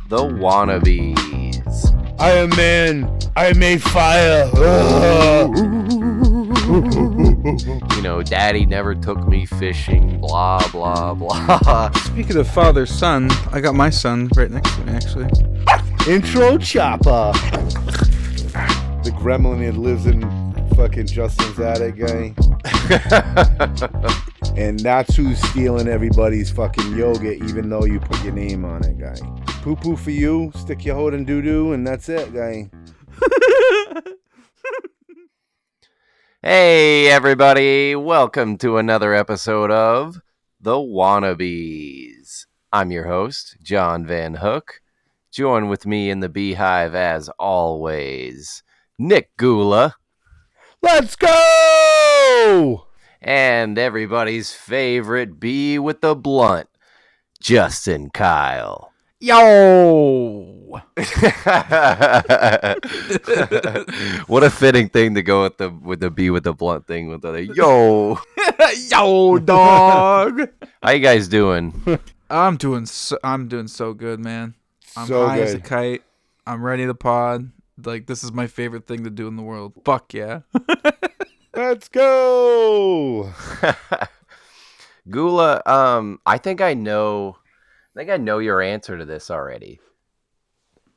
the Wannabeez. I am man. I made fire. You know, Daddy never took me fishing, blah, blah, blah. Speaking of father, son, I got my son right next to me, actually. Intro chopper. The gremlin that lives in fucking Justin's attic, guy. And that's who's stealing everybody's fucking yogurt, even though you put your name on it, guy. Poo poo for you, stick your hood in doo doo, and that's it, guy. Hey, everybody. Welcome to another episode of the Wannabeez. I'm your host, John Van Hook. Join with me in the beehive, as always, Nick Goooooo. Let's go! And everybody's favorite bee with the blunt, Justin Kyle. Yo! What a fitting thing to go with the bee with the blunt thing with the yo. Yo, dog! How you guys doing? I'm doing so good, man. I'm So high as a good. kite. I'm ready to pod. Like, this is my favorite thing to do in the world. Fuck yeah. Let's go! Goooooo, I think I know your answer to this already.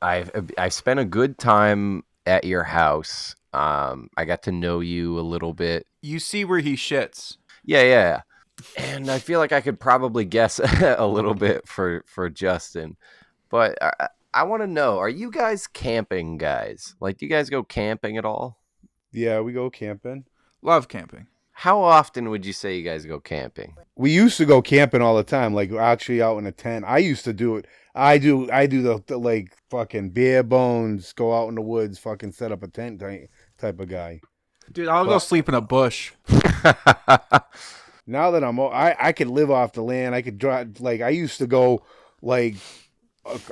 I've spent a good time at your house. I got to know you a little bit. You see where he shits. Yeah. And I feel like I could probably guess a little bit for Justin. But I want to know, are you guys camping guys? Like, do you guys go camping at all? Yeah, we go camping. Love camping. How often would you say you guys go camping? We used to go camping all the time, like actually out in a tent. I used to do it. I do the like fucking bare bones, go out in the woods, fucking set up a tent type of guy. Dude, I'll go sleep in a bush. Now that I could live off the land. I could drive. Like I used to go like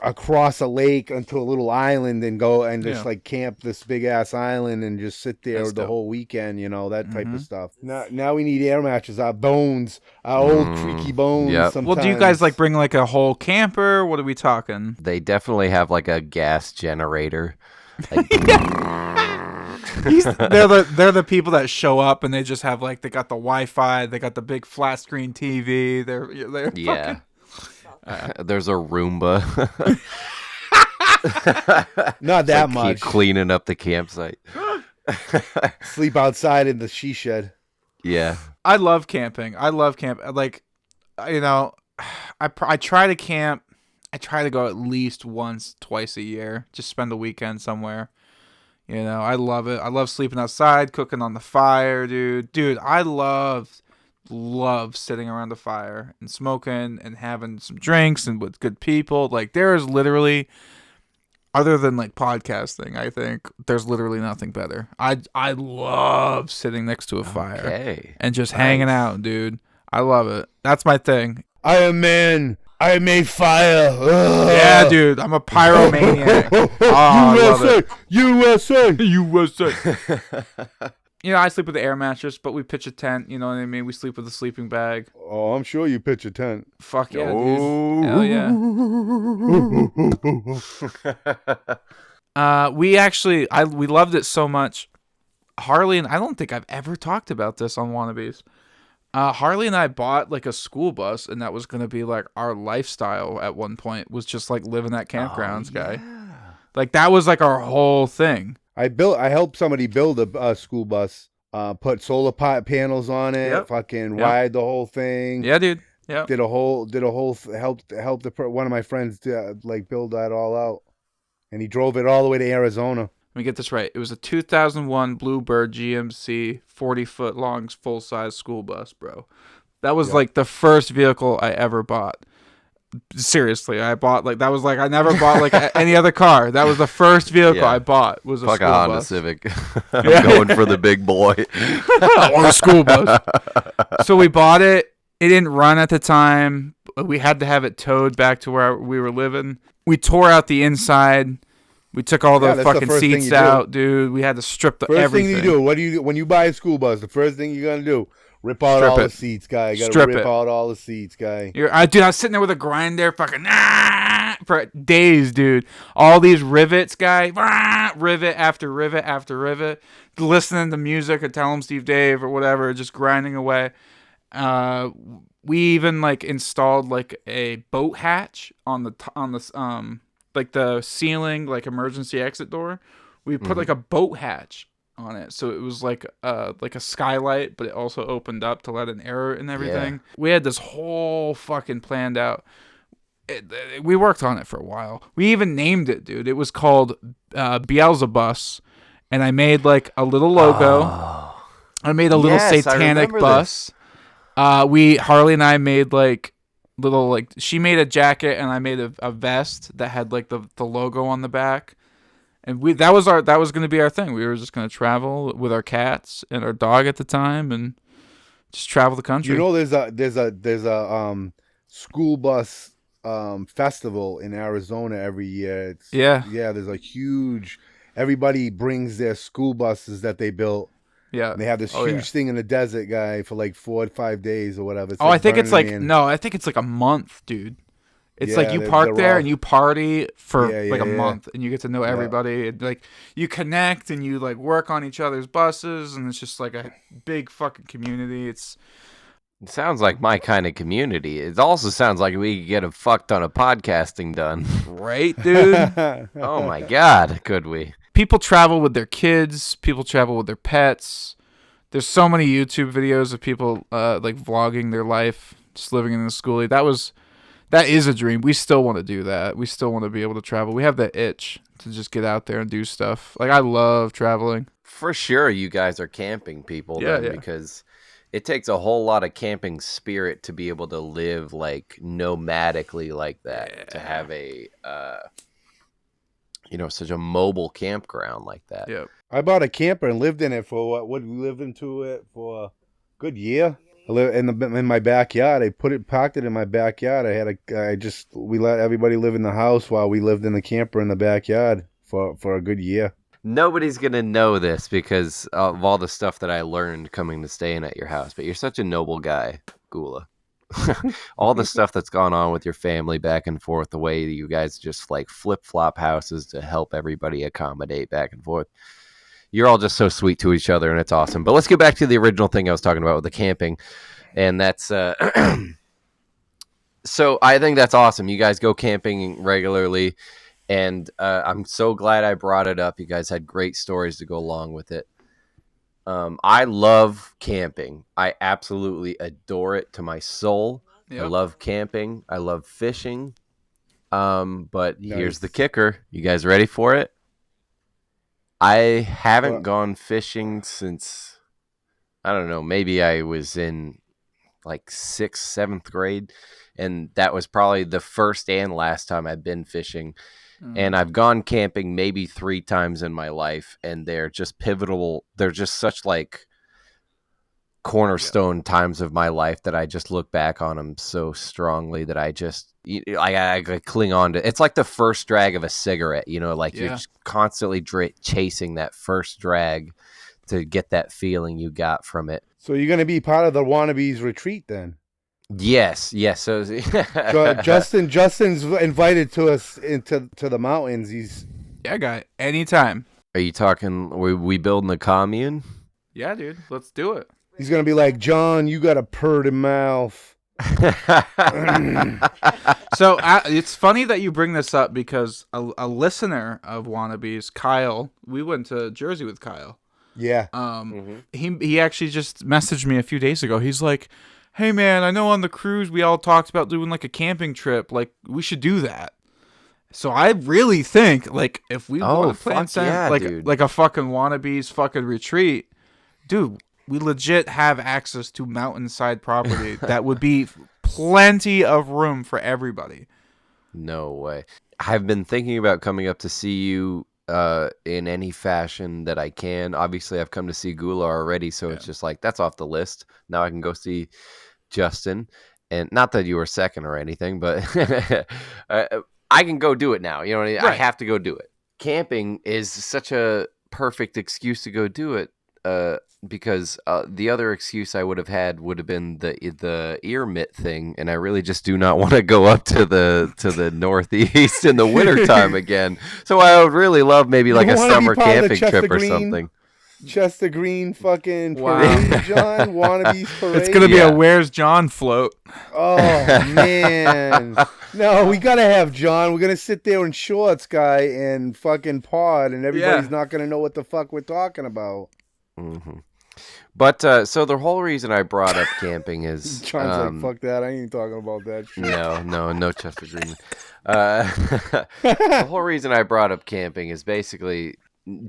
across a lake onto a little island and go and just like camp this big ass island and just sit there That's the dope. whole weekend, you know, that type of stuff. Now we need air mattresses, our bones, our old creaky bones. Yep. Sometimes. Well, do you guys like bring like a whole camper? What are we talking? They definitely have like a gas generator. Like, They're the people that show up and they just have like they got the Wi-Fi, they got the big flat screen TV. They're yeah. There's a Roomba. Not that Keep much. cleaning up the campsite. Sleep outside in the she shed. Yeah. I love camping. I love camp. Like, you know, I try to camp. I try to go at least once, twice a year. Just spend a weekend somewhere. You know, I love it. I love sleeping outside, cooking on the fire, dude. Dude, I love sitting around the fire and smoking and having some drinks and with good people. Like, there is literally, other than like podcasting, I think there's literally nothing better. I love sitting next to a fire and just hanging out, dude. I love it. That's my thing. I am man. I made fire. Ugh. Yeah, dude. I'm a pyromaniac. I love it. USA. You know, I sleep with the air mattress, but we pitch a tent. You know what I mean? We sleep with a sleeping bag. Oh, I'm sure you pitch a tent. Fuck yeah, dude. Hell yeah. We loved it so much. Harley and I don't think I've ever talked about this on Wannabeez. Harley and I bought like a school bus, and that was going to be like our lifestyle at one point, was just like living at campgrounds, guy. Like that was like our whole thing. I helped somebody build a school bus, put solar panels on it, fucking ride the whole thing. Yeah, dude. Yeah. Helped one of my friends like build that all out. And he drove it all the way to Arizona. Let me get this right. It was a 2001 Bluebird GMC 40-foot long full-size school bus, bro. That was like the first vehicle I ever bought. Seriously, I bought like that was like I never bought like any other car. That was the first vehicle I bought. Was a school Honda bus. Civic. I'm going for the big boy. On a school bus. So we bought it. It didn't run at the time. We had to have it towed back to where we were living. We tore out the inside. We took all the fucking seats out, dude. We had to strip the everything. First thing you do, what do you when you buy a school bus? The first thing you're gonna do, rip out all the seats, guy. You gotta rip out all the seats, guy. Dude, I was sitting there with a grinder, fucking for days, dude. All these rivets, guy, rivet after rivet after rivet, listening to music or Tell 'em Steve Dave or whatever, just grinding away. We even like installed like a boat hatch on the like the ceiling, like emergency exit door. We put like a boat hatch on it, so it was like a skylight, but it also opened up to let in air and everything. Yeah. We had this whole fucking planned out. We worked on it for a while. We even named it, dude. It was called Beelzebus, and I made like a little logo. I made a little satanic bus. Harley and I made like little, like, she made a jacket and I made a vest that had like the logo on the back. And that was going to be our thing. We were just going to travel with our cats and our dog at the time and just travel the country. You know, there's a school bus festival in Arizona every year. There's a huge, everybody brings their school buses that they built. Yeah. And they have this huge thing in the desert, guy, for like 4 or 5 days or whatever. It's I think it's like I think it's like a month, dude. It's like you park there and you party for a month and you get to know everybody. And like you connect and you like work on each other's buses and it's just like a big fucking community. It sounds like my kind of community. It also sounds like we could get a fuck ton of podcasting done. Right, dude? Oh my God, could we? People travel with their kids. People travel with their pets. There's so many YouTube videos of people like vlogging their life, just living in the schoolie. That is a dream. We still want to do that. We still want to be able to travel. We have that itch to just get out there and do stuff. Like, I love traveling. For sure, you guys are camping people, because it takes a whole lot of camping spirit to be able to live like nomadically like that. Yeah. To have a such a mobile campground like that. Yeah. I bought a camper and lived in it for we lived into it for a good year. I live in my backyard. I parked it in my backyard. We let everybody live in the house while we lived in the camper in the backyard for a good year. Nobody's gonna know this because of all the stuff that I learned coming to staying at your house. But you're such a noble guy, Goooooo. All the stuff that's gone on with your family back and forth, the way you guys just like flip-flop houses to help everybody accommodate back and forth. You're all just so sweet to each other, and it's awesome. But let's get back to the original thing I was talking about with the camping, and that's so I think that's awesome. You guys go camping regularly, and I'm so glad I brought it up. You guys had great stories to go along with it. I love camping. I absolutely adore it to my soul. Yep. I love camping. I love fishing. But here's the kicker. You guys ready for it? I haven't gone fishing since, I don't know, maybe I was in like 6th, 7th grade. And that was probably the first and last time I've been fishing. And I've gone camping maybe 3 times in my life, and they're just pivotal. They're just such like cornerstone times of my life that I just look back on them so strongly that I cling on to. It's like the first drag of a cigarette, you're just constantly chasing that first drag to get that feeling you got from it. So you're going to be part of the Wannabeez retreat then? Yes. So Justin's invited to us to the mountains. Guy. Anytime. Are you talking? We building a commune? Yeah, dude. Let's do it. He's gonna be like, John, you got a purty mouth. So it's funny that you bring this up because a listener of Wannabeez, Kyle, we went to Jersey with Kyle. Yeah. He actually just messaged me a few days ago. He's like, hey man, I know on the cruise we all talked about doing like a camping trip. Like, we should do that. So I really think like if we want to plan like a fucking Wannabeez fucking retreat, dude, we legit have access to mountainside property that would be plenty of room for everybody. No way. I've been thinking about coming up to see you in any fashion that I can. Obviously, I've come to see Goooooo already, so it's just like that's off the list. Now I can go see Justin, and not that you were second or anything, but I can go do it now. You know what I mean? Right. I have to go do it. Camping is such a perfect excuse to go do it. because the other excuse I would have had would have been the ear mitt thing, and I really just do not want to go up to the Northeast in the wintertime again. So I would really love maybe You like a wanna be summer part of the camping Chester trip or Green? something. Chester Green fucking Wow. parade, John. Wannabeez parade. It's gonna be Yeah. a Where's John float. Oh man, no, we gotta have John. We're gonna sit there in shorts, guy, and fucking pod, and everybody's not gonna know what the fuck we're talking about. Mm-hmm. But so the whole reason I brought up camping is John's like, fuck that. I ain't talking about that shit. no Chester Green. The whole reason I brought up camping is basically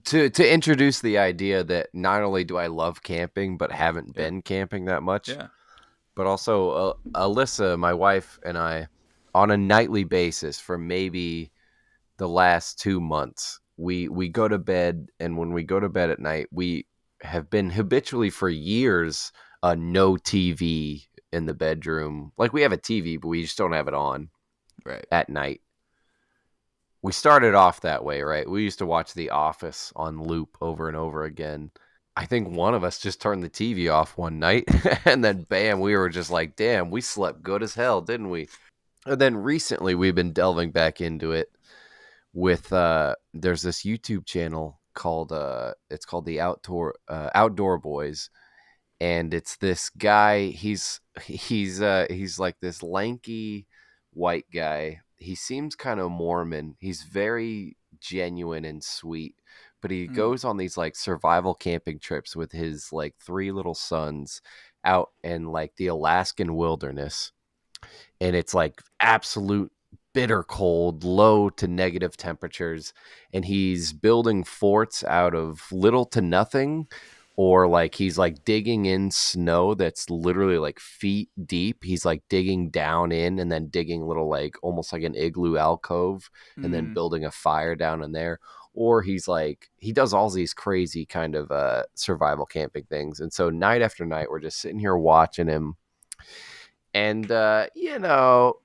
to introduce the idea that not only do I love camping, but haven't been camping that much. Yeah. But also, Alyssa, my wife, and I, on a nightly basis for maybe the last 2 months, we go to bed, and when we go to bed at night, we have been habitually for years no TV in the bedroom. Like, we have a TV, but we just don't have it on at night. We started off that way, right? We used to watch The Office on loop over and over again. I think one of us just turned the TV off one night, and then bam, we were just like, damn, we slept good as hell, didn't we? And then recently we've been delving back into it with there's this YouTube channel called it's called the Outdoor Boys, and it's this guy, he's like this lanky white guy. He seems kind of Mormon. He's very genuine and sweet, but he goes on these like survival camping trips with his like 3 little sons out in like the Alaskan wilderness. And it's like absolute bitter cold, low to negative temperatures. And he's building forts out of little to nothing, or like he's like digging in snow that's literally like feet deep. He's like digging down in and then digging little like almost like an igloo alcove and then building a fire down in there. Or he's like, he does all these crazy kind of survival camping things. And so night after night, we're just sitting here watching him. And, you know,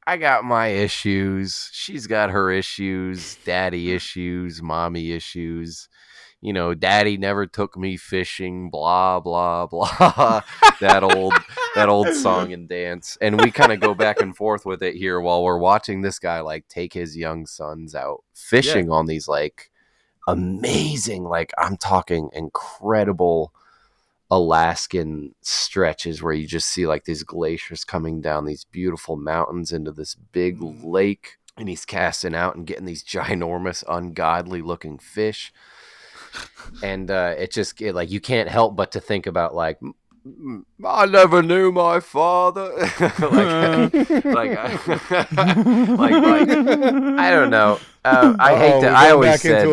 I got my issues. She's got her issues, daddy issues, mommy issues. You know, daddy never took me fishing, blah, blah, blah. that old song and dance. And we kind of go back and forth with it here while we're watching this guy like take his young sons out fishing on these like amazing, like I'm talking incredible Alaskan stretches where you just see like these glaciers coming down these beautiful mountains into this big lake. And he's casting out and getting these ginormous, ungodly looking fish. And like you can't help but to think about like, I never knew my father. like I don't know. I hate to. I always said,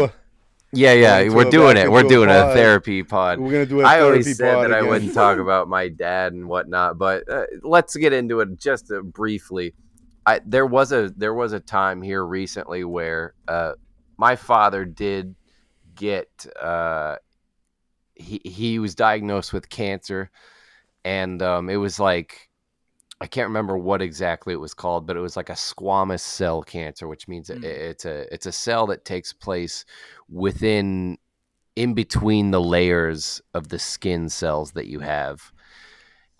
we're doing it. We're doing a therapy pod. We're gonna do a I therapy always said pod that again. I wouldn't talk about my dad and whatnot, but let's get into it just briefly. There was a time here recently where my father did get he was diagnosed with cancer, and it was like, I can't remember what exactly it was called, but it was like a squamous cell cancer, which means it's a cell that takes place in between the layers of the skin cells that you have.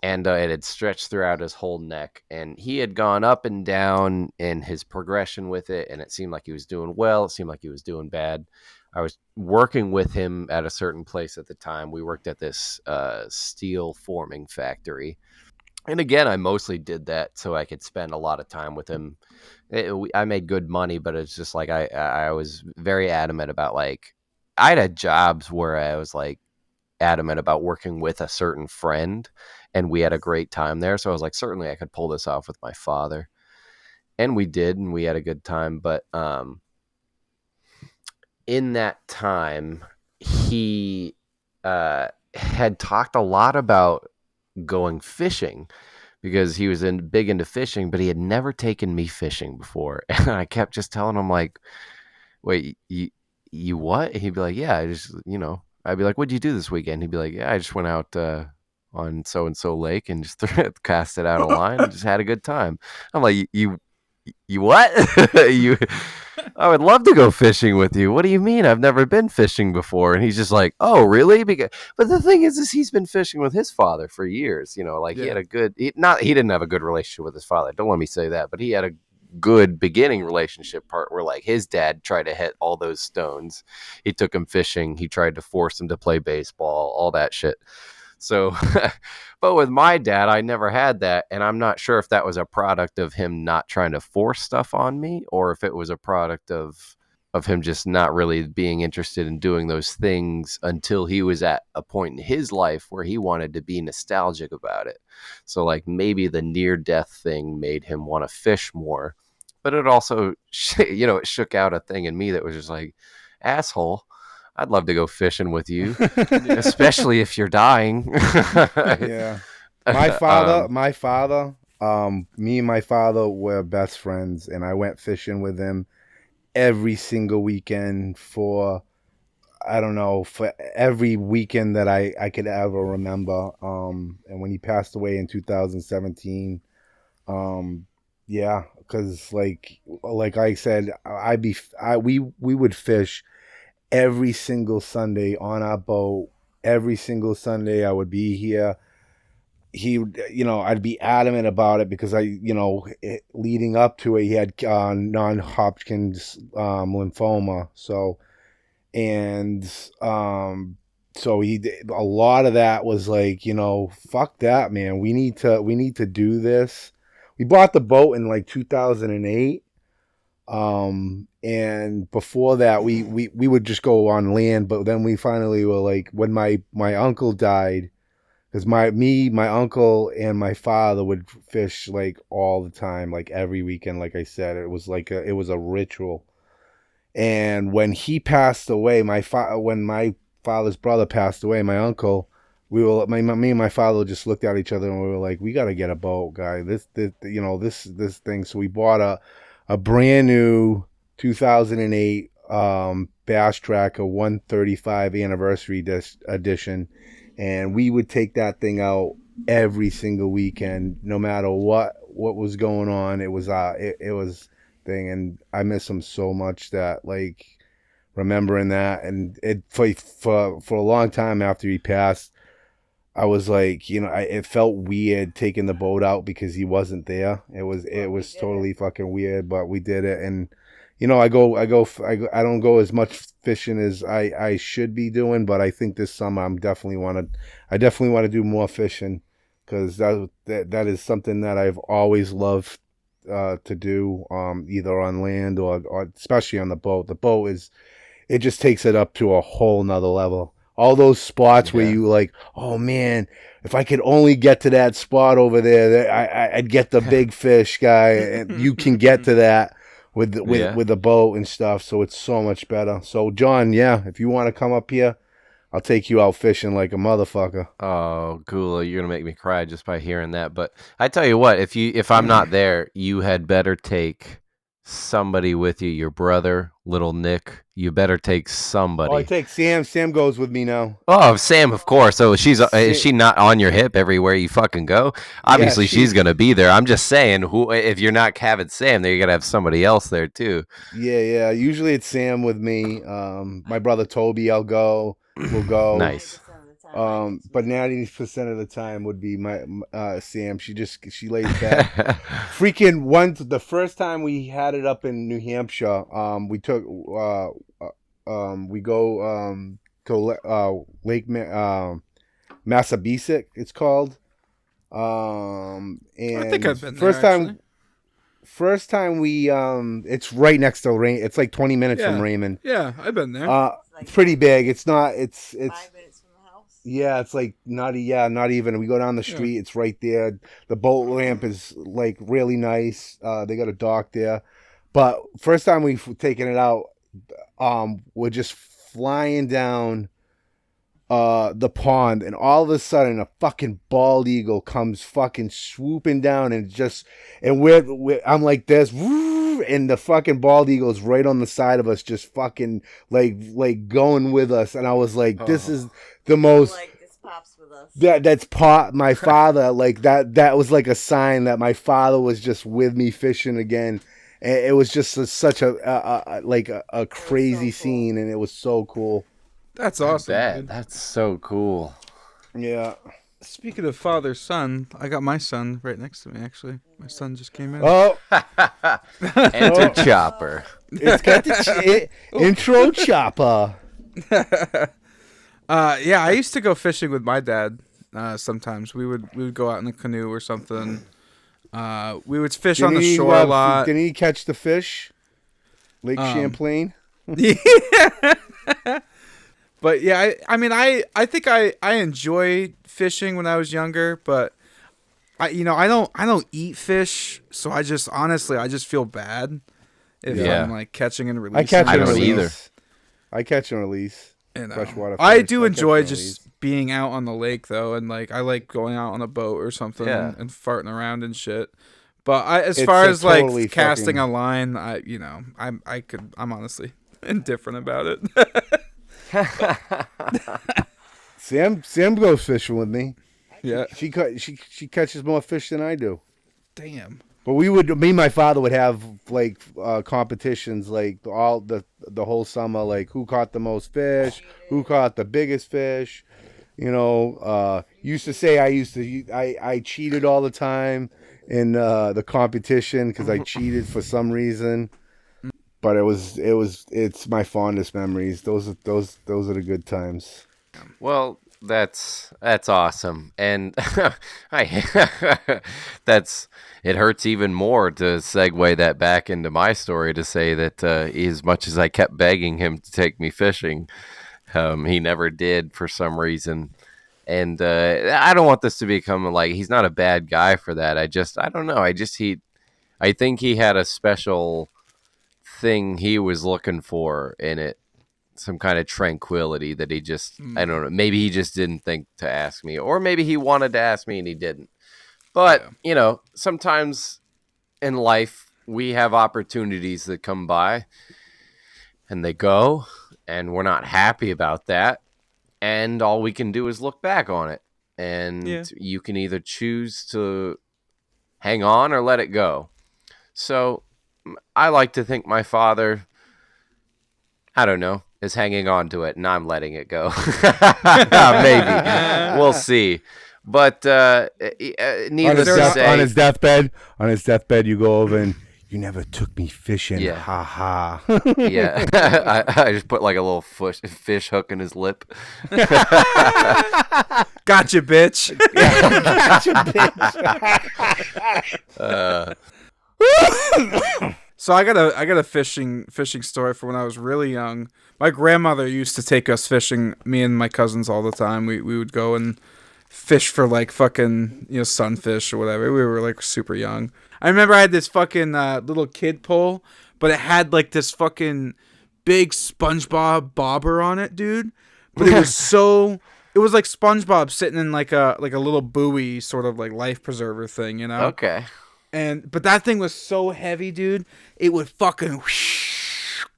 And it had stretched throughout his whole neck, and he had gone up and down in his progression with it, and it seemed like he was doing well. It seemed like he was doing bad. I was working with him at a certain place at the time. We worked at this steel forming factory. And again, I mostly did that so I could spend a lot of time with him. I made good money, but it's just like I was very adamant about like, I'd had jobs where I was like adamant about working with a certain friend, and we had a great time there. So I was like, certainly I could pull this off with my father. And we did, and we had a good time. But in that time, he had talked a lot about going fishing because he was big into fishing, but he had never taken me fishing before. And I kept just telling him like, wait, you what? He'd be like, yeah, I just, I'd be like, what'd you do this weekend? He'd be like, yeah, I just went out on so-and-so lake and just cast it out a line and just had a good time. I'm like, you what? I would love to go fishing with you. What do you mean? I've never been fishing before. And he's just like, oh, really? But the thing is he's been fishing with his father for years. You know, like he had a good, he didn't have a good relationship with his father. Don't let me say that, but he had a good beginning relationship part where like his dad tried to hit all those stones. He took him fishing. He tried to force him to play baseball, all that shit. So, but with my dad, I never had that. And I'm not sure if that was a product of him not trying to force stuff on me or if it was a product of him just not really being interested in doing those things until he was at a point in his life where he wanted to be nostalgic about it. So like maybe the near death thing made him want to fish more, but it also, it shook out a thing in me that was just like, asshole, I'd love to go fishing with you, especially if you're dying. Yeah. My father, me and my father were best friends, and I went fishing with him every single weekend for, I don't know, for every weekend that I could ever remember. And when he passed away in 2017, yeah, because like I said, we would fish every single Sunday on our boat. Every single Sunday I would be here. I'd be adamant about it because leading up to it, he had non-Hodgkin's lymphoma. So a lot of that was like, fuck that, man. We need to do this. We bought the boat in like 2008. And before that, we would just go on land, but then we finally were like, when my uncle died, because my uncle and my father would fish like all the time, like every weekend. Like I said, it was like it was a ritual. And when he passed away, when my father's brother passed away, my uncle, me and my father just looked at each other and we were like, we got to get a boat, guy. This thing. So we bought a brand new 2008 Bass Tracker 135 anniversary edition, and we would take that thing out every single weekend, no matter what was going on. It was thing, and I miss him so much that like remembering that, and it for a long time after he passed, I was like, it felt weird taking the boat out because he wasn't there. It was totally fucking weird, but we did it. And, I don't go as much fishing as I should be doing, but I think this summer I definitely want to do more fishing because that is something that I've always loved to do, either on land or especially on the boat. The boat it just takes it up to a whole nother level. All those spots where you like, oh man, if I could only get to that spot over there, I'd get the big fish, guy. And you can get to that with the boat and stuff, so it's so much better. So John, if you want to come up here, I'll take you out fishing like a motherfucker. Oh, Goooooo, you're gonna make me cry just by hearing that. But I tell you what, if I'm not there, you had better take somebody with you. Your brother, little Nick. You better take somebody. Oh, I take Sam. Sam goes with me now. Oh, Sam, of course. So is she not on your hip everywhere you fucking go? Obviously, she's gonna be there. I'm just saying, if you're not having Sam, then you gotta have somebody else there too. Yeah. Usually it's Sam with me. My brother Toby, we'll go. Nice. But 90% of the time would be my Sam. She lays back. Freaking the first time we had it up in New Hampshire, we took we go to Lake Massapequa, it's called. And I think I've been there. First time we it's right next to Raymond. It's like 20 minutes from Raymond. Yeah, I've been there. It's pretty big. It's 5 minutes from the house. Yeah, it's like not even. We go down the street, it's right there. The boat ramp is like really nice. They got a dock there. But first time we've taken it out, we're just flying down the pond, and all of a sudden a fucking bald eagle comes fucking swooping down, and I'm like this, and the fucking bald eagle is right on the side of us, just fucking like going with us. And I was like, this is the most like this pops with us. That's my father. Like that was like a sign that my father was just with me fishing again. It was just such a crazy cool. scene, and it was so cool. That's awesome. Dude. That's so cool. Yeah. Speaking of father son, I got my son right next to me. Actually, my son just came in. Oh, Enter Chopper. it's got the intro chopper. Yeah, I used to go fishing with my dad. Sometimes we would go out in a canoe or something. We would fish on the shore a lot. Didn't he catch the fish? Lake Champlain. But yeah, I think I enjoyed fishing when I was younger, but I don't eat fish, so I just feel bad if I'm like catching and releasing. I catch and don't release. either. I catch and release. Freshwater fish. I do I enjoy catch and just being out on the lake though, and like I like going out on a boat or something and farting around and shit. But as far as totally like casting a line, I'm honestly indifferent about it. Sam goes fishing with me. Yeah. She catches more fish than I do. Damn. But me and my father would have like competitions like all the whole summer, like who caught the most fish, who caught the biggest fish. Used to say I cheated all the time in the competition because I cheated for some reason. But it's my fondest memories. Those are the good times. Well, that's awesome, and it hurts even more to segue that back into my story to say that as much as I kept begging him to take me fishing, he never did for some reason, and I don't want this to become like he's not a bad guy for that. I don't know. I think he had a special thing he was looking for in it. Some kind of tranquility that he just, I don't know, maybe he just didn't think to ask me, or maybe he wanted to ask me and he didn't. But, sometimes in life we have opportunities that come by and they go, and we're not happy about that. And all we can do is look back on it. And you can either choose to hang on or let it go. So I like to think my father, I don't know, is hanging on to it, and I'm letting it go. Maybe. We'll see. But needless to say, on his deathbed, you go over and you never took me fishing. Yeah. Ha ha. Yeah, I just put like a little fish hook in his lip. Gotcha, bitch. Gotcha, bitch. So I got a fishing story for when I was really young. My grandmother used to take us fishing, me and my cousins, all the time. We would go and fish for like fucking sunfish or whatever. We were like super young. I remember I had this fucking little kid pole, but it had like this fucking big SpongeBob bobber on it, dude. But it was it was like SpongeBob sitting in like a little buoy sort of like life preserver thing, Okay. But that thing was so heavy, dude. It would fucking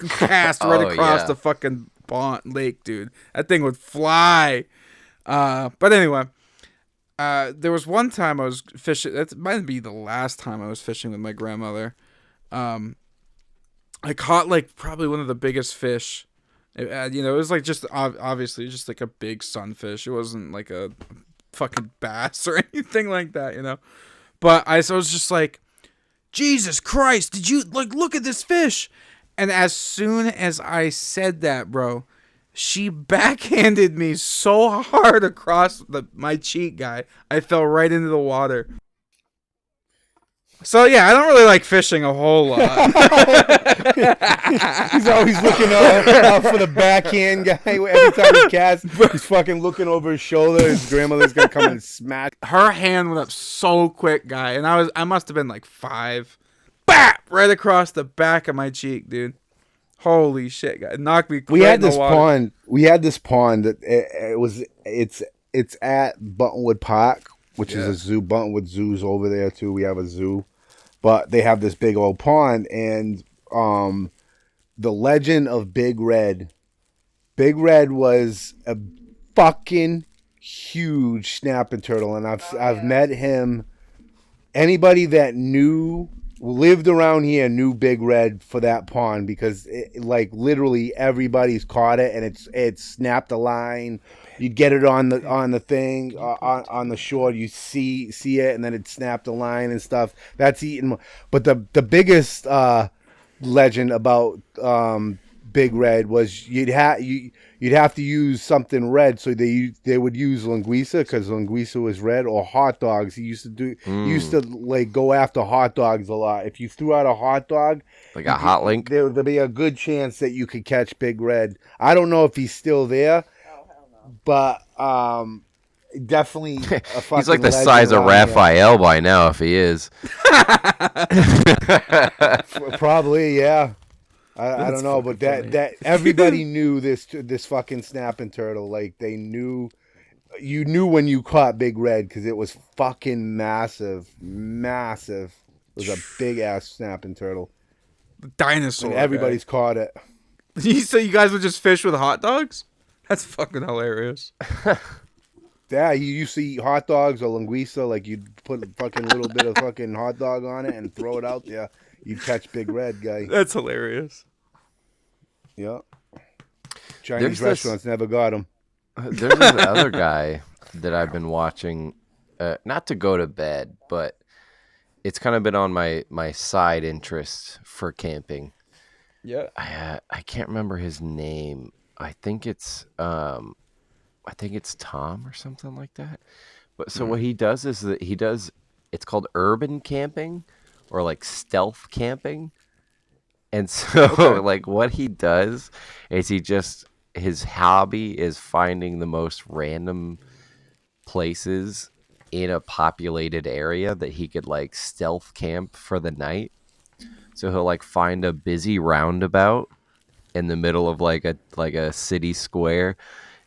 cast right across the fucking lake, dude. That thing would fly. But anyway, there was one time I was fishing. That might be the last time I was fishing with my grandmother. I caught like probably one of the biggest fish. It was like just obviously just like a big sunfish. It wasn't like a fucking bass or anything like that, But I was just like, Jesus Christ, did you look at this fish? And as soon as I said that, bro, she backhanded me so hard across my cheek, guy. I fell right into the water. So yeah, I don't really like fishing a whole lot. He's always looking out for the backhand guy. Every time he casts, he's fucking looking over his shoulder. His grandmother's gonna come and smack. Her hand went up so quick, guy, and I must have been like 5. Bap! Right across the back of my cheek, dude. Holy shit, guy! It knocked me. We had this pond. We had this pond that it's at Buttonwood Park, which is a zoo. Buttonwood Zoo's over there too. We have a zoo, but they have this big old pond, and the legend of Big Red. Big Red was a fucking huge snapping turtle, and I've met him. Anybody that knew lived around here knew Big Red for that pond because like literally everybody's caught it and it's snapped a line. You'd get it on the thing on the shore. You see it and then it snapped a line and stuff. That's eaten. But the biggest legend about Big Red was you'd have to use something red, so they would use linguiça because linguiça was red, or hot dogs. He used to like go after hot dogs a lot. If you threw out a hot dog, like a hot link, there'd be a good chance that you could catch Big Red. I don't know if he's still there, Oh, hell no. but definitely a fucking he's like the legend size of around here. Raphael by now, if he is. Probably, yeah. I That's don't know, fucking but funny. that everybody knew this fucking snapping turtle. Like they knew, you knew when you caught Big Red because it was fucking massive. It was a big ass snapping turtle, Dinosaur. and everybody's caught it. So you guys would just fish with hot dogs? That's fucking hilarious. Yeah, you used to eat hot dogs or linguiça. Like you'd put a fucking little bit of fucking hot dog on it and throw it out there. You'd catch Big Red guy. That's hilarious. Yeah. There's Chinese this- restaurants never got him. There's this other guy that I've been watching, not to go to bed, but it's kind of been on my side interest for camping. Yeah. I can't remember his name. I think it's Tom or something like that. But so what he does is that it's called urban camping or like stealth camping. And so like what he does is his hobby is finding the most random places in a populated area that he could like stealth camp for the night. So he'll like find a busy roundabout in the middle of like a city square,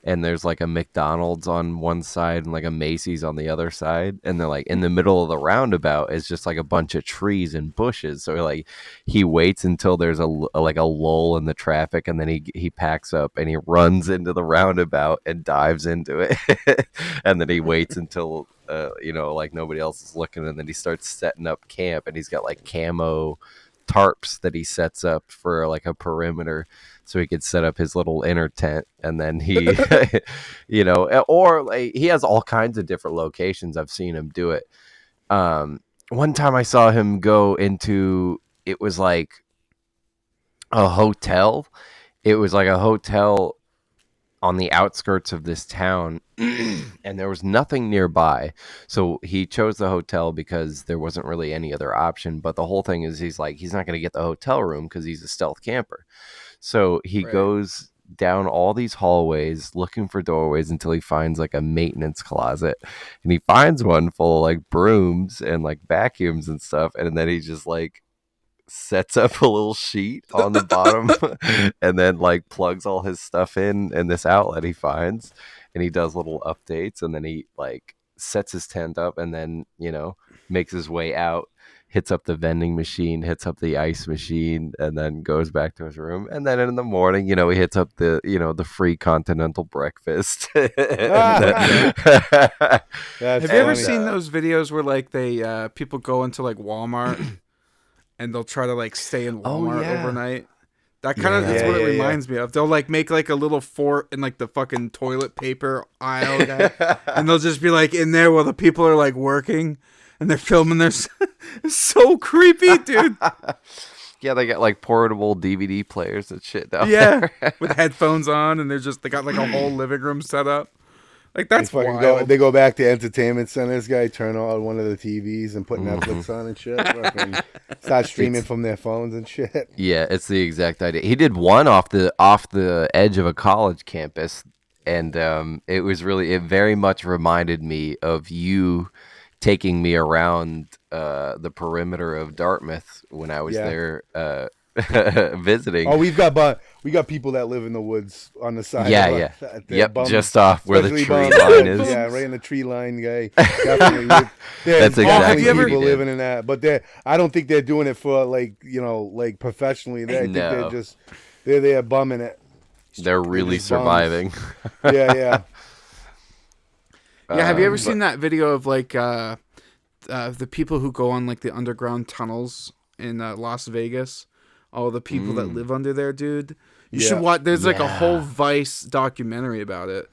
and there's like a McDonald's on one side and like a Macy's on the other side, and they're like in the middle of the roundabout is just like a bunch of trees and bushes. So like he waits until there's a lull in the traffic, and then he packs up and he runs into the roundabout and dives into it, and then he waits until like nobody else is looking, and then he starts setting up camp, and he's got like camo tarps that he sets up for like a perimeter so he could set up his little inner tent, and then he or like, he has all kinds of different locations. I've seen him do it. One time I saw him go into, it was like a hotel. It was like a hotel on the outskirts of this town, and there was nothing nearby. So he chose the hotel because there wasn't really any other option. But the whole thing is he's not going to get the hotel room because he's a stealth camper. So he goes down all these hallways looking for doorways until he finds like a maintenance closet, and he finds one full of like brooms and like vacuums and stuff. And then he just like sets up a little sheet on the bottom and then like plugs all his stuff in this outlet he finds, and he does little updates, and then he like sets his tent up, and then makes his way out, hits up the vending machine, hits up the ice machine, and then goes back to his room. And then in the morning, he hits up the free continental breakfast. That's Have you ever funny. seen those videos where like they people go into like Walmart and they'll try to like stay in Walmart yeah. overnight? That kind of that's what it reminds me of. They'll like make like a little fort in like the fucking toilet paper aisle guy, and they'll just be like in there while the people are like working and they're filming their it's so creepy, dude. Yeah, they got like portable DVD players and shit down there. With headphones on, and they got like a whole living room set up. Like that's They go back to entertainment centers, guy, turn on one of the TVs and put Netflix on and shit. Fucking start streaming from their phones and shit. Yeah, it's the exact idea. He did one off the edge of a college campus, and it very much reminded me of you taking me around the perimeter of Dartmouth when I was there visiting. Oh, we got people that live in the woods on the side. Yeah. Yep, bums, just off where the especially tree bums. line is. Yeah, right in the tree line, guy. Definitely. That's exactly definitely what he people did. living in that, but I don't think they're doing it for like professionally. I think No. they're there bumming it. They're really just bums. surviving. Yeah. Yeah, have you ever seen that video of like the people who go on like the underground tunnels in Las Vegas. All the people that live under there, dude. You Yeah. should watch. There's like a whole Vice documentary about it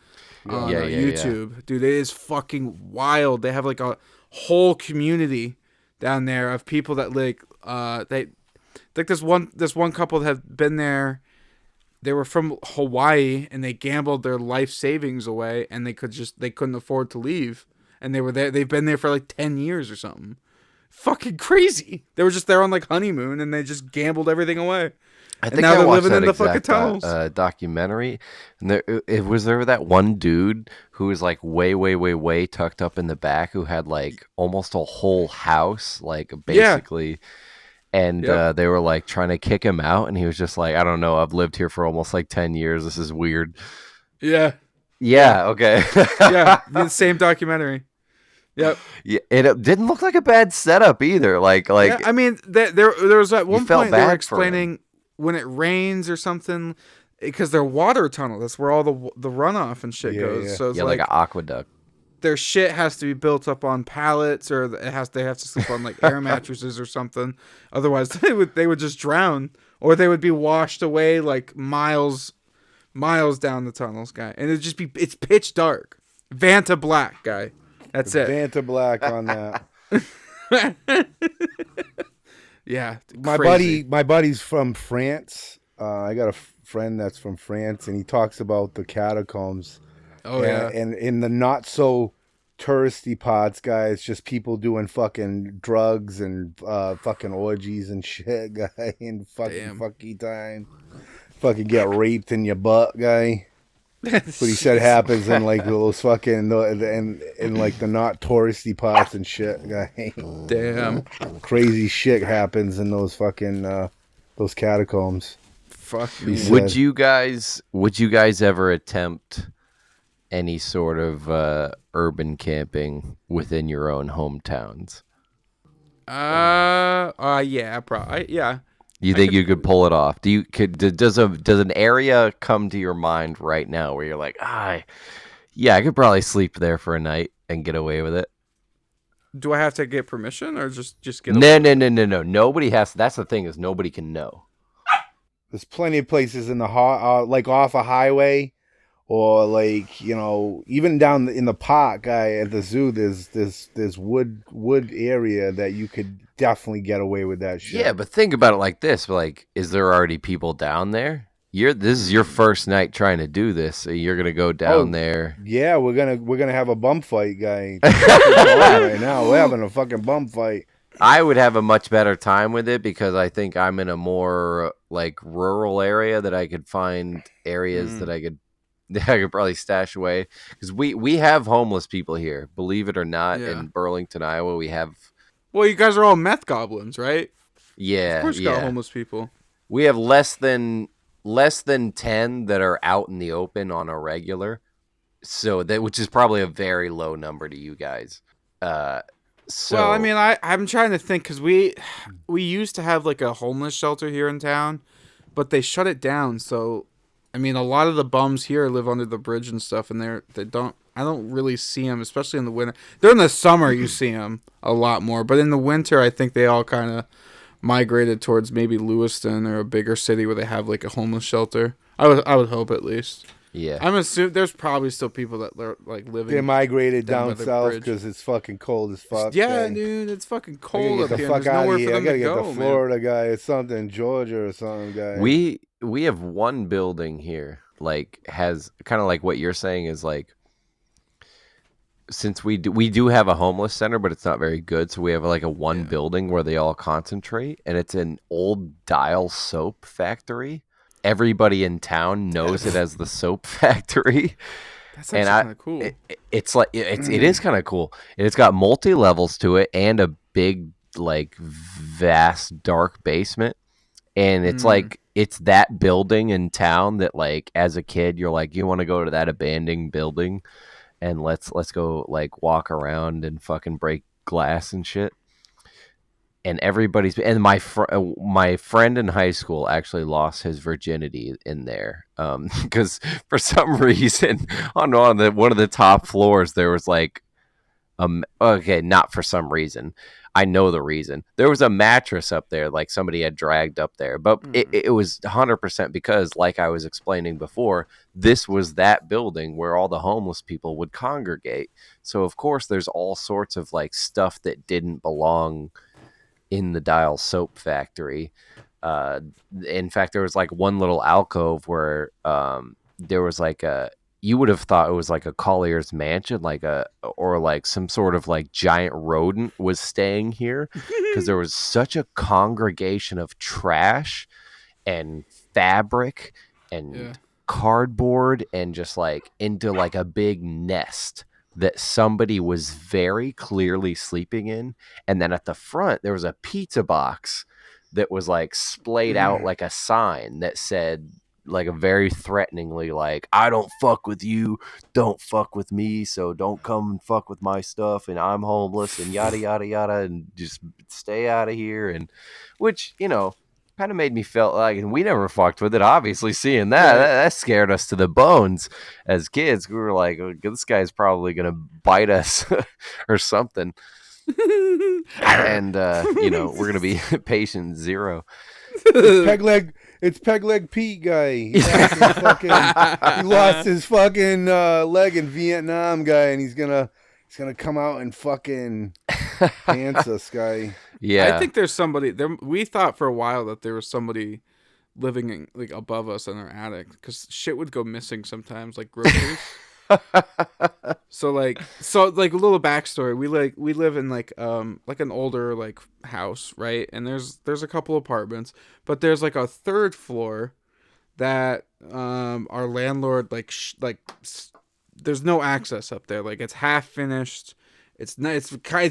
on YouTube, dude. It is fucking wild. They have like a whole community down there of people that like this one couple that have been there. They were from Hawaii and they gambled their life savings away, and they couldn't afford to leave, and they were there. They've been there for like 10 years or something. Fucking crazy. They were just there on like honeymoon and they just gambled everything away. I think now they're living that in the fucking tunnels. Documentary, and was there that one dude who was like way tucked up in the back, who had like almost a whole house, like basically, and they were like trying to kick him out, and he was just like, I don't know, I've lived here for almost like 10 years. This is weird. Yeah. Okay. Yeah, the same documentary. Yep. Yeah, it didn't look like a bad setup either. Like yeah, I mean, there was at one point they were explaining when it rains or something, because they're water tunnel. That's where all the runoff and shit goes. Yeah. So it's like an aqueduct. Their shit has to be built up on pallets, or they have to sleep on like air mattresses or something. Otherwise, they would just drown, or they would be washed away like miles down the tunnels, guy. And it's pitch dark. Vanta Black, guy. That's it. Vanta Black on that. Yeah, my buddy's from France. I got a friend that's from France, and he talks about the catacombs. Oh yeah, and in the not so touristy parts, guys, it's just people doing fucking drugs and fucking orgies and shit, guy, and fucking time. Fucking get raped in your butt, guy. That's what he said happens in like those fucking in like the not touristy parts and shit, guy. Damn, crazy shit happens in those fucking those catacombs. Fuck me. Would you guys ever attempt any sort of urban camping within your own hometowns? Yeah, probably. Yeah. You think you could pull it off? Does an area come to your mind right now where you're like, yeah, I could probably sleep there for a night and get away with it? Do I have to get permission or just get away? No. Nobody has. That's the thing, is nobody can know. There's plenty of places in the like off a highway, or like, you know, even down in the park, guy, at the zoo. There's wood area that you could definitely get away with that shit. Yeah, but think about it like this: like, is there already people down there? This is your first night trying to do this, so you're gonna go down there. Yeah, we're gonna have a bum fight, guy. Right now, we're having a fucking bum fight. I would have a much better time with it because I think I'm in a more like rural area that I could find areas that I could probably stash away, because we have homeless people here, believe it or not. In Burlington, Iowa, we have. Well, you guys are all meth goblins, right? Yeah, of course you got homeless people. We have less than 10 that are out in the open on a regular, so which is probably a very low number to you guys. Well, I mean, I'm trying to think, because we used to have like a homeless shelter here in town, but they shut it down. So, I mean, a lot of the bums here live under the bridge and stuff, and I don't really see them, especially in the winter. During the summer, you see them a lot more, but in the winter, I think they all kind of migrated towards maybe Lewiston or a bigger city where they have like a homeless shelter. I would hope, at least. Yeah, I'm assuming there's probably still people that are like living. They migrated down south because it's fucking cold as fuck. Yeah, dude, it's fucking cold up here. There's nowhere for them to go. I gotta get to Florida, guy. It's something, Georgia or something, guy. We have one building here, like, has kind of like what you're saying, is like, since we do have a homeless center, but it's not very good, so we have like a one building where they all concentrate, and it's an old Dial soap factory. Everybody in town knows it as the soap factory. That's actually kind of cool. It is kind of cool. And it's got multi levels to it and a big, like, vast dark basement. And it's like, it's that building in town that, like, as a kid, you're like, you want to go to that abandoned building and let's go, like, walk around and fucking break glass and shit. And my friend in high school actually lost his virginity in there, because for some reason on one of the top floors there was like, okay, not for some reason. I know the reason. There was a mattress up there, like somebody had dragged up there, but it was 100% because, like I was explaining before, this was that building where all the homeless people would congregate. So of course there's all sorts of like stuff that didn't belong in the Dial soap factory. In fact, there was like one little alcove where there was like you would have thought it was like a collier's mansion, or like some sort of like giant rodent was staying here, because there was such a congregation of trash and fabric and cardboard and just like into like a big nest that somebody was very clearly sleeping in. And then at the front there was a pizza box that was like splayed out like a sign that said, like, a very threateningly, like, I don't fuck with you, don't fuck with me, so don't come and fuck with my stuff, and I'm homeless, and yada yada yada, and just stay out of here. And which, you know, kind of made me feel like, and we never fucked with it, obviously. Seeing that scared us to the bones as kids. We were like, oh, this guy's probably gonna bite us or something. And you know, we're gonna be patient zero. It's Peg Leg Pete guy. He lost his fucking leg in Vietnam, guy, and he's gonna come out and fucking pants us, guy. Yeah, I think there's somebody there. We thought for a while that there was somebody living in, like, above us in our attic, because shit would go missing sometimes, like groceries. So a little backstory. We live in like an older like house, right? And there's a couple apartments, but there's like a third floor that our landlord there's no access up there. Like, it's half finished. It's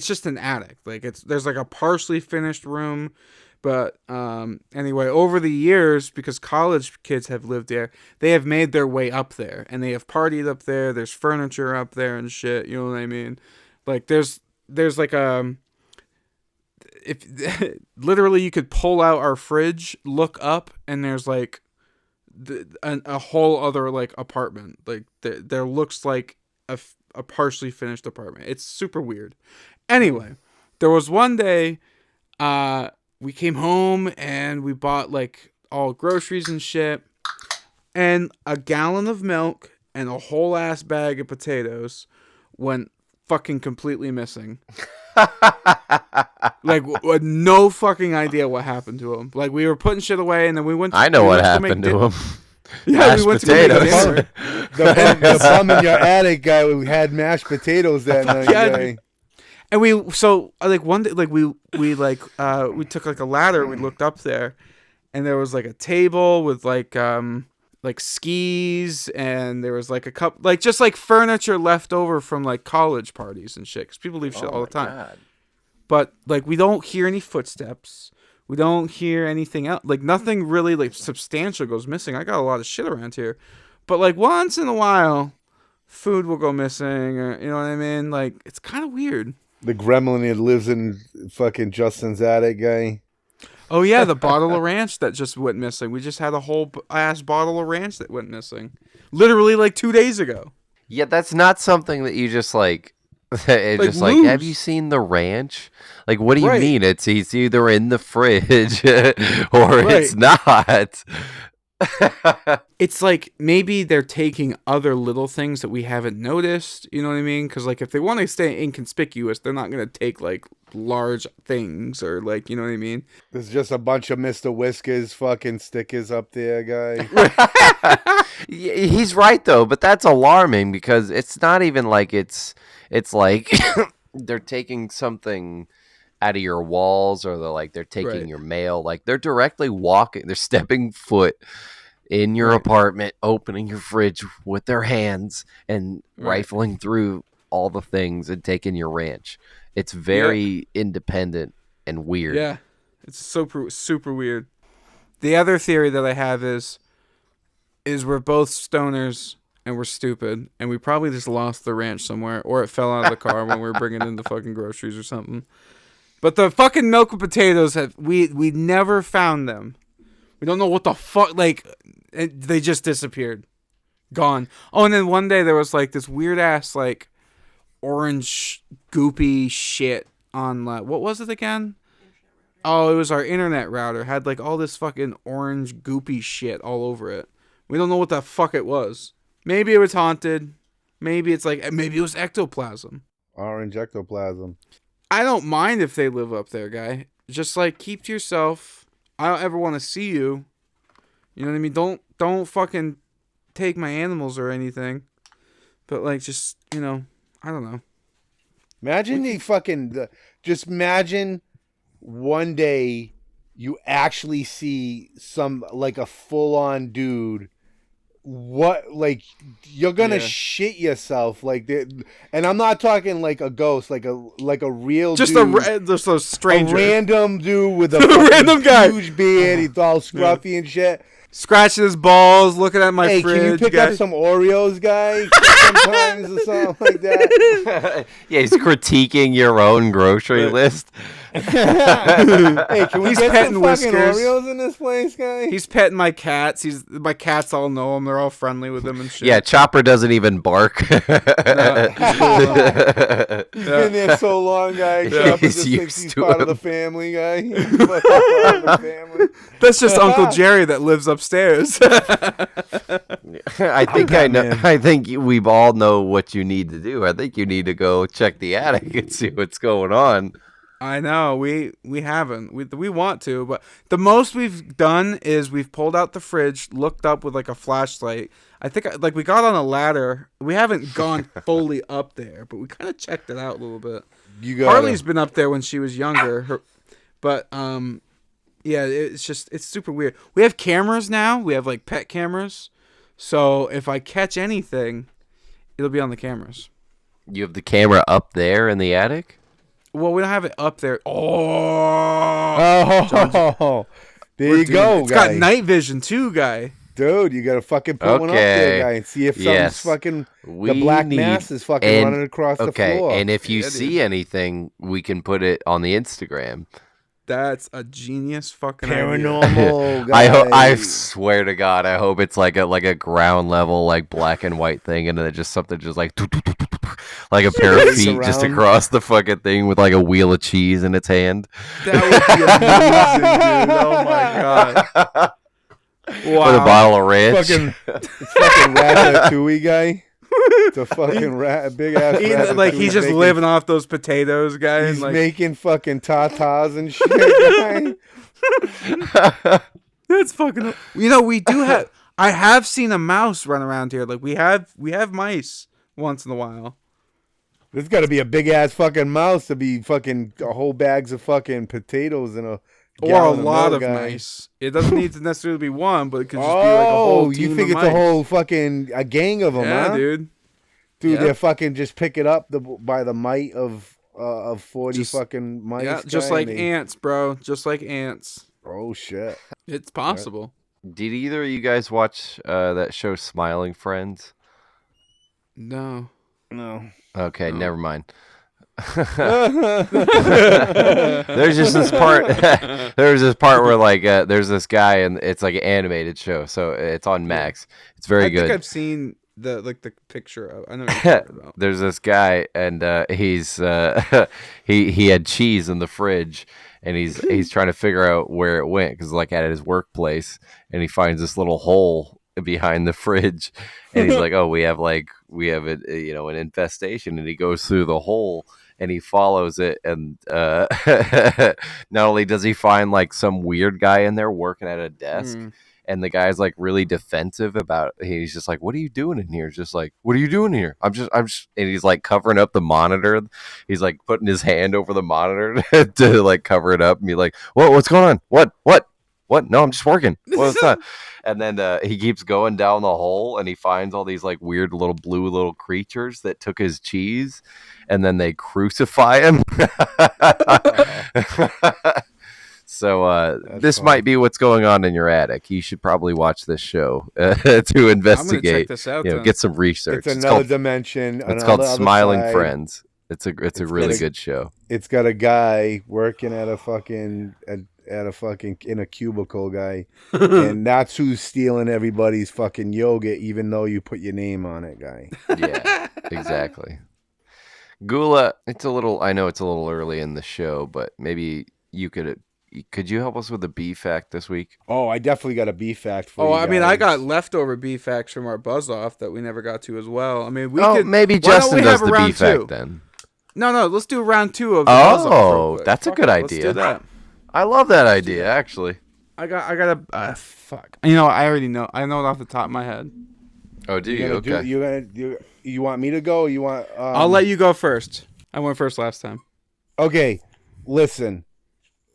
just an attic. Like, there's like a partially finished room. But anyway, over the years, because college kids have lived there, they have made their way up there, and they have partied up there. There's furniture up there and shit. You know what I mean? Like, there's like if literally you could pull out our fridge, look up, and there's like a whole other like apartment. Like, there looks like a partially finished apartment. It's super weird. Anyway, there was one day, we came home and we bought like all groceries and shit, and a gallon of milk and a whole ass bag of potatoes went fucking completely missing. Like, no fucking idea what happened to them. Like, we were putting shit away, and then we went to, I know what happened to them. Yeah, mashed we went potatoes. to make dinner. The bum in your attic, guy. We had mashed potatoes that night, guy. And we one day, like, we took like a ladder, we looked up there, and there was like a table with like skis, and there was like a cup, like, just like furniture left over from like college parties and shit, because people leave shit all the time. God. But like, we don't hear any footsteps, we don't hear anything else, like nothing really like substantial goes missing. I got a lot of shit around here, but like once in a while, food will go missing, or, you know what I mean? Like, it's kind of weird. The gremlin that lives in fucking Justin's attic, guy. Oh yeah, the bottle of ranch that just went missing. We just had a whole ass bottle of ranch that went missing, literally like 2 days ago. Yeah, that's not something that you just like. It's like, just like, have you seen the ranch? Like, what do you mean? It's either in the fridge or it's not. It's like, maybe they're taking other little things that we haven't noticed. You know what I mean? Because like, if they want to stay inconspicuous, they're not going to take like large things, or like, you know what I mean? There's just a bunch of Mr. Whiskers fucking stickers up there, guy. He's right though, but that's alarming, because it's not even like it's like they're taking something out of your walls, or they're taking your mail. Like, they're directly they're stepping foot in your apartment, opening your fridge with their hands and rifling through all the things and taking your ranch. It's very independent and weird. Yeah, it's super weird. The other theory that I have is we're both stoners and we're stupid, and we probably just lost the ranch somewhere, or it fell out of the car when we were bringing in the fucking groceries or something. But the fucking milk and potatoes, we never found them. We don't know what the fuck, like, they just disappeared. Gone. Oh, and then one day there was like this weird ass like orange goopy shit on what was it again? Oh, it was our internet router. Had like all this fucking orange goopy shit all over it. We don't know what the fuck it was. Maybe it was haunted. Maybe it was ectoplasm. Orange ectoplasm. I don't mind if they live up there, guy. Just like keep to yourself. I don't ever want to see you. You know what I mean? Don't fucking take my animals or anything. But like just, I don't know. Imagine just imagine one day you actually see like a full-on dude. What, like, you're gonna shit yourself, like, and I'm not talking like a ghost, like a real just dude, just a stranger, a random dude with a random guy, huge beard, he's all scruffy and shit, scratching his balls, looking at my fridge. Can you pick up some Oreos, guy, sometimes or something like that? Yeah, he's critiquing your own grocery list. Hey, can we get some Whiskers. fucking Oreos in this place, guy? He's petting my cats. My cats all know him. They're all friendly with him and shit. Yeah, Chopper doesn't even bark. He's been there so long, guy. Yeah, He's used to part him. of the family, guy. He's fucking part of the family. That's just Uncle Jerry that lives upstairs. I think I know. Man. I think we all know what you need to do. I think you need to go check the attic and see what's going on. I know we haven't. We want to, but the most we've done is we've pulled out the fridge, looked up with like a flashlight. I think like we got on a ladder. We haven't gone fully up there, but we kind of checked it out a little bit. Harley's been up there when she was younger, but yeah, it's super weird. We have cameras now. We have like pet cameras, so if I catch anything, it'll be on the cameras. You have the camera up there in the attic? Well, we don't have it up there. There you go, It's guy. got night vision too, guy. Dude, you gotta fucking put one up there, guy, and see if something's fucking the black mass is fucking running across the floor. And if you see anything, we can put it on the Instagram. That's a genius fucking paranormal. I swear to God, I hope it's like a ground level like black and white thing, and then just something just like a pair of feet just across the fucking thing with like a wheel of cheese in its hand. That would be amazing, dude. Oh my God. Wow. With a bottle of ranch. It's fucking Ratatouille, guy. It's a fucking big ass. Like he's just living off those potatoes, guys. He's like, making fucking tatas and shit. That's fucking. We do have. I have seen a mouse run around here. Like we have mice once in a while. There's got to be a big ass fucking mouse to be fucking whole bags of fucking potatoes and a. Or a lot of mice. It doesn't need to necessarily be one, but it could just be like a whole team you think of it's mice. a whole fucking a gang of them, yeah, huh? dude. Dude, they're fucking just pick it up by the might of 40 fucking mice. Yeah, just like ants, bro. Just like ants. Oh shit. It's possible. Did either of you guys watch that show Smiling Friends? No. Okay, never mind. There's just this part. There's this part where like there's this guy and it's like an animated show, so it's on Max. It's very good. I think I've seen the picture of. I know what you're talking about. There's this guy and he's he had cheese in the fridge and he's trying to figure out where it went because like at his workplace and he finds this little hole behind the fridge and he's like, oh, we have an infestation, and he goes through the hole and he follows it, and not only does he find like some weird guy in there working at a desk, and the guy's like really defensive about it. He's just like, what are you doing in here? It's just like, what are you doing here? I'm just and he's like covering up the monitor. He's like putting his hand over the monitor to like cover it up and be like, what's going on? What? No, I'm just working. What's that? And then he keeps going down the hole and he finds all these like weird little blue little creatures that took his cheese, and then they crucify him. So this might be what's going on in your attic. You should probably watch this show to investigate. I'm gonna check this out, get some research. It's another dimension. It's called Smiling Friends. It's a really good show. It's got a guy working at a fucking in a cubicle, guy, and that's who's stealing everybody's fucking yogurt, even though you put your name on it, guy. Yeah, exactly. Gula, it's a little. I know it's a little early in the show, but maybe you could you help us with the B fact this week? Oh, I definitely got a B fact for Oh, you I mean, I guys. got leftover B facts from our buzz off that we never got to as well. I mean, we Oh, could maybe why don't Justin we does have a the B round fact two? then. No, let's do round 2 of the buzz off. Oh, that's a good Let's idea. do that. I love that idea, actually. I got a fuck. You know, I already know. I know it off the top of my head. Oh, do you? Okay. You want me to go? Or you want? I'll let you go first. I went first last time. Okay, listen.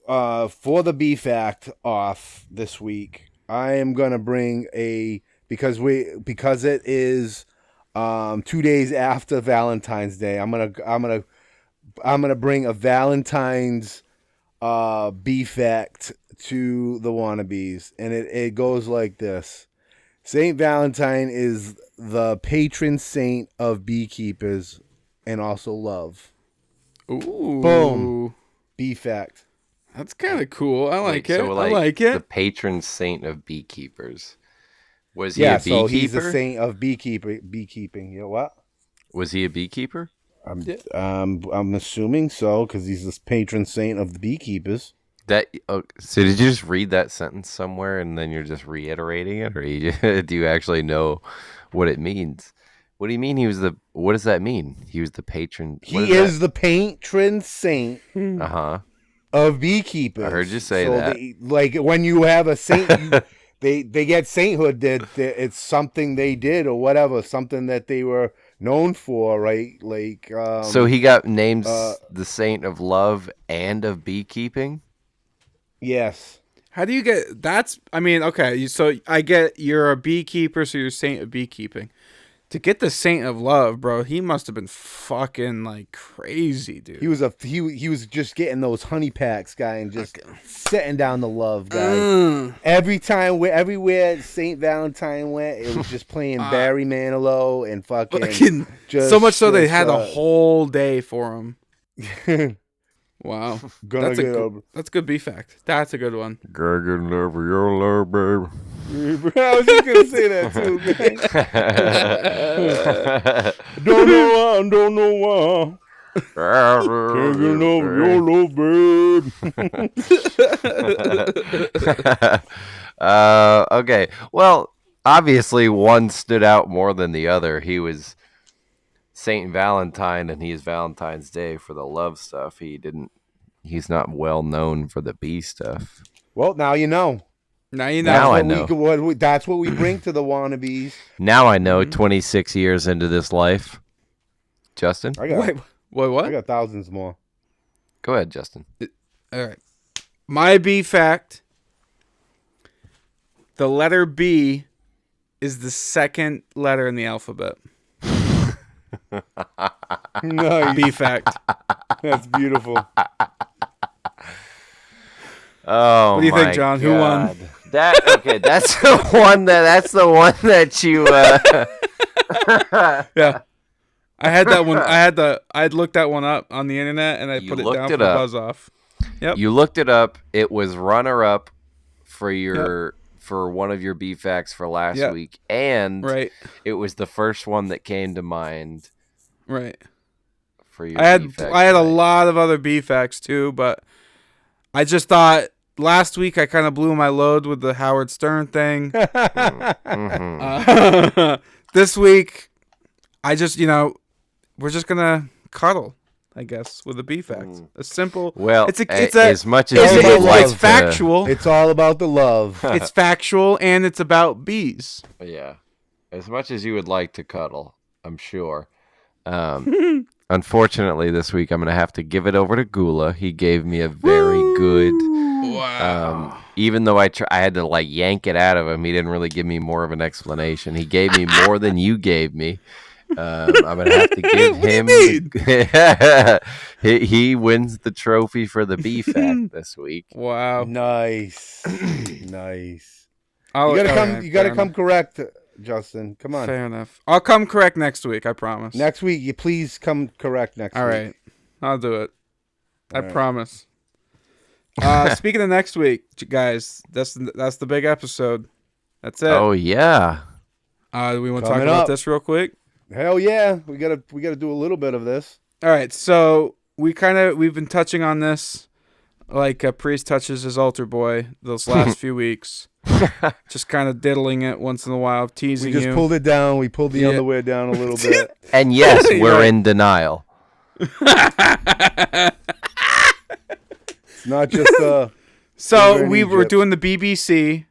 For the B fact off this week, I am gonna bring because it is 2 days after Valentine's Day. I'm gonna bring a Valentine's B fact to the Wannabeez, and it goes like this: Saint Valentine is the patron saint of beekeepers and also love. Ooh. Boom. B fact. That's kind of cool. I like Wait, it. so, I like it. The patron saint of beekeepers. Was he Yeah, a beekeeper? so he's the saint of beekeeping. You know what? Was he a beekeeper? I'm assuming so because he's the patron saint of the beekeepers. So did you just read that sentence somewhere and then you're just reiterating it, or do you actually know what it means? What do you mean what does that mean? He was the patron. He is the patron saint Uh-huh. of beekeepers. I heard you say so that. like when you have a saint, they get sainthood that it's something they did or whatever, something that they were known for, right? Like so he got named the saint of love and of beekeeping? Yes. How do you get that's I mean, okay, so I get you're a beekeeper, so you're a saint of beekeeping. To get the saint of love, bro, he must have been fucking like crazy, dude. He was just getting those honey packs, guy, and just setting down the love, guy. Everywhere Saint Valentine went, it was just playing Barry Manilow and fucking just, so much so they had a whole day for him. Wow, that's good B fact. That's a good one. Gonna love your love, baby. I was just gonna say that too, man. Don't know why. Taking over your love, babe. Okay. Well, obviously one stood out more than the other. He was Saint Valentine, and he is Valentine's Day for the love stuff. He's not well known for the bee stuff. Well, now you know. Now you know. Now I know. That's what we bring to the Wannabees. Now I know. 26 years into this life, Justin. Wait, what? I got thousands more. Go ahead, Justin. All right. My B fact. The letter B is the second letter in the alphabet. Nice. B fact. That's beautiful. Oh, what do you think, John? God. Who won? That's the one that you. Yeah, I had that one. I'd looked that one up on the internet and I put it down for the buzz off. Yep. You looked it up. It was runner up for one of your B facts for last week, and it was the first one that came to mind. Right. For your I had a lot of other B facts too, but I just thought last week I kind of blew my load with the Howard Stern thing. This week, I just we're just gonna cuddle, I guess, with the B facts. A simple. Well, it's as much as you would like it's factual. It's all about the love. It's factual and it's about bees. Yeah, as much as you would like to cuddle, I'm sure. Unfortunately, this week I'm going to have to give it over to Gula. He gave me a very good. Wow. Even though I had to yank it out of him, he didn't really give me more of an explanation. He gave me more than you gave me. I'm going to have to give him. He wins the trophy for the B fact this week. Wow. Nice. Nice. You gotta come correct, Justin. Come on. Fair enough. I'll come correct next week, I promise. Next week, you please come correct next week. All right. I'll do it. I right. promise. Speaking of next week, guys, that's the big episode. That's it. Oh yeah. Do we want to Coming talk about up. this real quick? Hell yeah. We gotta do a little bit of this. All right, so we've been touching on this like a priest touches his altar boy those last few weeks. Just kind of diddling it once in a while, teasing We just you. pulled it down. We pulled the underwear down a little bit. And yes, we're in denial. It's not just So we were doing the BBC.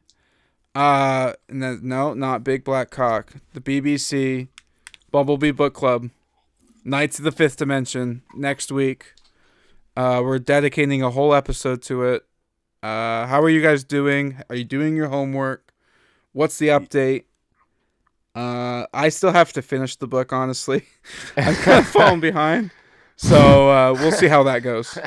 No, not Big Black Cock. The BBC Bumblebee Book Club, Knights of the Fifth Dimension. Next week, we're dedicating a whole episode to it. How are you guys doing? Are you doing your homework? What's the update? I still have to finish the book, honestly. I'm kind of falling behind. So we'll see how that goes.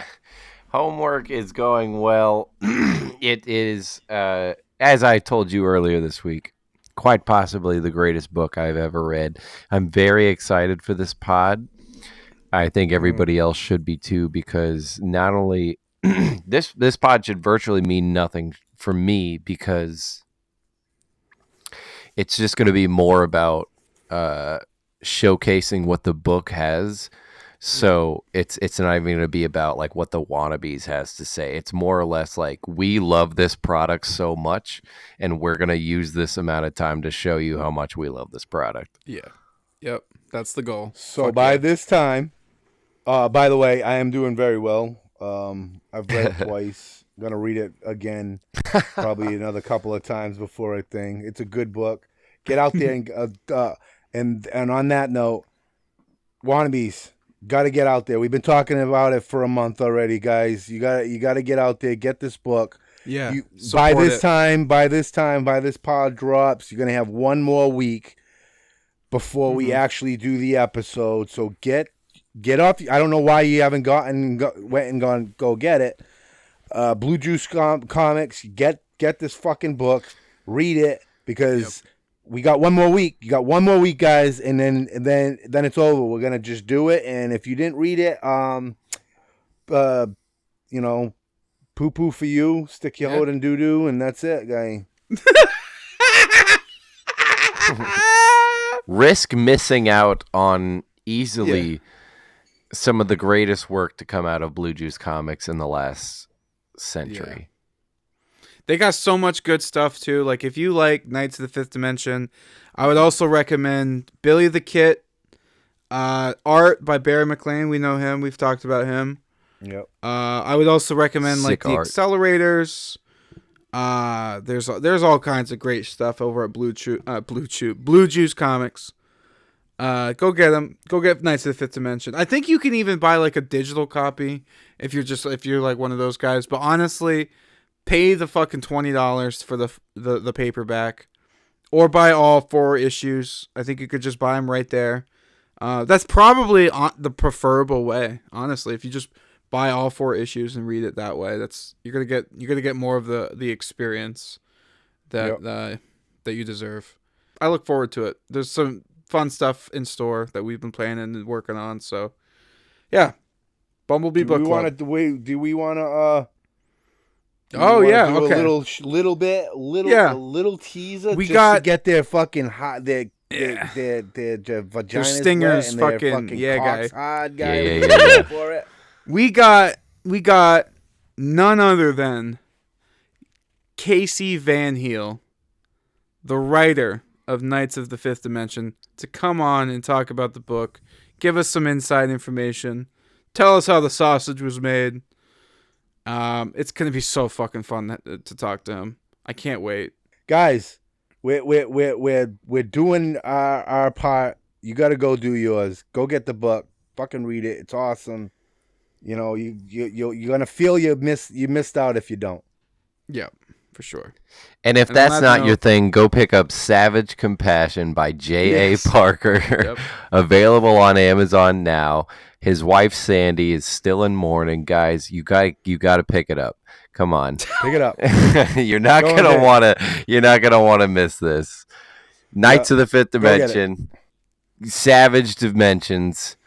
Homework is going well. It is, as I told you earlier this week, quite possibly the greatest book I've ever read. I'm very excited for this pod. I think everybody else should be too, because not only this pod should virtually mean nothing for me, because it's just going to be more about showcasing what the book has. So it's not even going to be about like what the Wannabeez has to say. It's more or less like, we love this product so much, and we're going to use this amount of time to show you how much we love this product. Yeah. Yep. That's the goal. So this time, by the way, I am doing very well. I've read it twice. I'm going to read it again, probably another couple of times before I think. It's a good book. Get out there and on that note, Wannabeez. Got to get out there. We've been talking about it for a month already, guys. You got to get out there, get this book. Yeah. By this time, by this pod drops, you're going to have one more week before we actually do the episode. So get off. I don't know why you haven't went and gone go get it. Blue Juice Comics, get this fucking book. Read it, because we got one more week. You got one more week, guys, and then it's over. We're gonna just do it. And if you didn't read it, poo poo for you. Stick your hood in doo doo, and that's it, guy. Risk missing out on easily some of the greatest work to come out of Blue Juice Comics in the last century. Yeah. They got so much good stuff, too. Like, if you like Knights of the Fifth Dimension, I would also recommend Billy the Kit, art by Barry McLean. We know him. We've talked about him. Yep. I would also recommend Sick the art. Accelerators. There's all kinds of great stuff over at Blue Juice Comics. Go get them. Go get Knights of the Fifth Dimension. I think you can even buy like a digital copy if you're like one of those guys. But honestly, pay the fucking $20 for the paperback, or buy all 4 issues. I think you could just buy them right there. That's probably the preferable way, honestly. If you just buy all 4 issues and read it that way, you're gonna get more of the experience that you deserve. I look forward to it. There's some fun stuff in store that we've been planning and working on. So, yeah, Bumblebee Book Club. Do we want to? Oh yeah, do okay. A little teaser. We just got to get their fucking hot, their vaginas, their stingers, wet and fucking their guy. hard, guy. Yeah. For it. We got none other than Casey Van Heel, the writer of Knights of the Fifth Dimension, to come on and talk about the book, give us some inside information, tell us how the sausage was made. It's gonna be so fucking fun to talk to him. I can't wait, Guys, we're doing our part. You got to go do yours. Go get the book. Fucking read it. It's awesome. You know, you're gonna feel you missed out if you don't. Yeah, for sure. And if that's not your thing, go pick up Savage Compassion by J.A. Parker. Yep. Available on Amazon now. His wife Sandy is still in mourning, guys. You got to pick it up. Come on, Pick it up. you're not gonna wanna miss this. Knights of the Fifth Dimension, Savage Dimensions.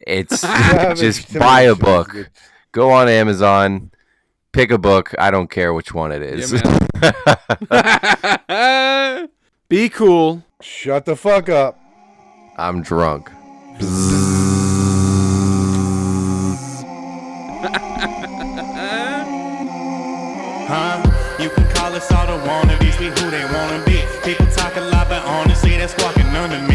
It's just buy a book. Go on Amazon, pick a book. I don't care which one it is. Yeah, man. Be cool. Shut the fuck up. I'm drunk. be who they wanna be. People talk a lot, but honestly, they're squawking underneath.